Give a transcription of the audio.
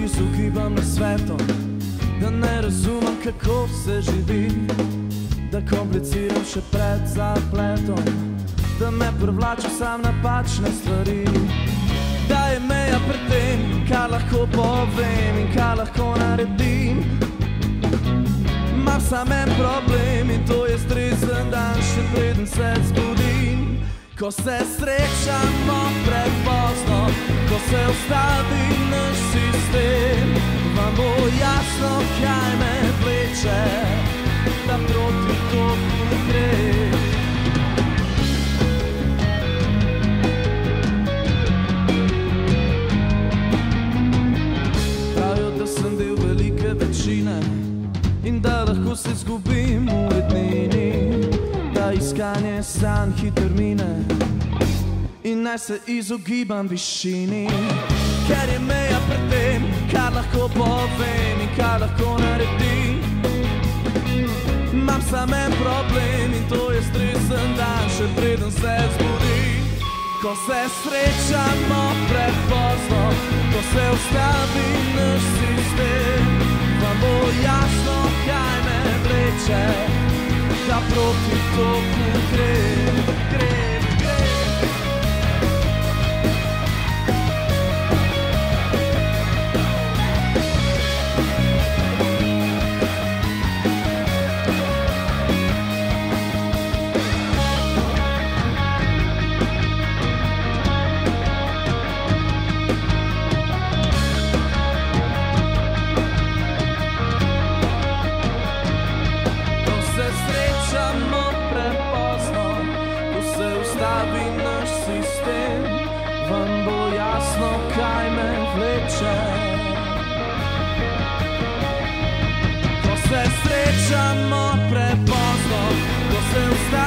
Izogibam na svetom, da ne razumem, kako se živi, da kompliciram še pred zapletom, da me privlači sam napačne stvari, da je meja pred tem, kar lahko povem in kar lahko naredim. Imam sam en problem in to je stressen dan, še preden se zbudim. Ko se srečamo prepozno, ko se ustavi naš sistem, vam bo jasno, kaj me vleče, da proti toku grem. Pravijo, da sem del velike večine in da lahko se zgubim v ednini, da iskanje sanj hitro mine in naj se izogibam višini, ker je meja pred tem, kar lahko povem in kar lahko naredim. Imam sam en problem in to je stressen dan, še preden se zbudim. Ko se srečamo prepozno, ko se ustavi naš sistem, vam bo jasno, kaj me vleče, da proti toku grem. Kaj me vleče. Ko se srečamo prepozno, ko se ustavi